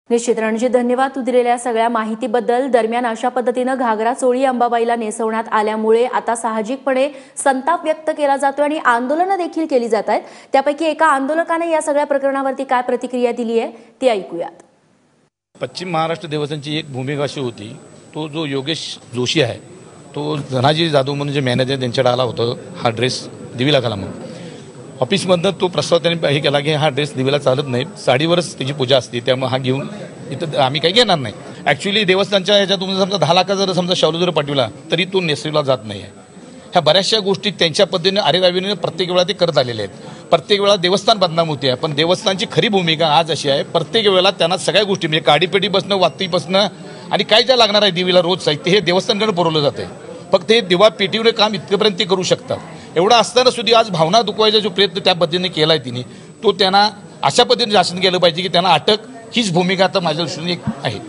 निश्चित रणजित, धन्यवाद तू दिलेल्या सगळ्या माहितीबद्दल। दरम्यान अशा पद्धतीने घागरा चोळी अंबाबाईला नेसवण्यात आल्यामुळे आता साहजिकपणे संताप व्यक्त केला जातोय आणि आंदोलनं देखील केली जात आहेत। त्यापैकी एका आंदोलकाने या सगळ्या प्रकरणावरती काय प्रतिक्रिया दिली आहे ती ऐकूयात। पश्चिम महाराष्ट्र देवस्थानची एक भूमिका अशी होती, तो जो योगेश जोशी आहे तो धनाजी जाधव म्हणून जे मॅनेजर त्यांच्याकडे आला होता, हा ड्रेस दिवीला घाला म्हणून ऑफिसमधनं तो प्रस्ताव त्यांनी हे केला की हा ड्रेस दिवीला चालत नाही, साडीवरच त्याची पूजा असते, त्यामुळे हा घेऊन इथं आम्ही काही घेणार नाही। ॲक्च्युली देवस्थानच्या ह्याच्यात तुम्ही समजा 10 लाख जर समजा शालू जर पाठवला तरी तो नेसविला जात नाही आहे। ह्या बऱ्याचशा गोष्टी त्यांच्या पद्धतीने अरेरावीने प्रत्येक वेळा ते करत आलेले आहेत। प्रत्येक वेळा देवस्थान बदनाम होते आहे, पण देवस्थानची खरी भूमिका आज अशी आहे, प्रत्येक वेळेला त्यांना सगळ्या गोष्टी म्हणजे काडीपेटी बसणं, वाती बसणं आणि काय ज्या लागणार आहे देवीला रोज साहित्य हे देवस्थानकडे पुरवलं जाते। फक्त हे दिवा पेटीवर काम इतकंपर्यंत ते करू शकतात। एवढं असताना सुद्धा आज भावना दुखवायचा जो प्रयत्न त्या पद्धतीने केला आहे तिने, तो त्यांना अशा पद्धतीने शासन केलं पाहिजे की त्यांना अटक हीच भूमिका आता माझ्या दृष्टीने आहे।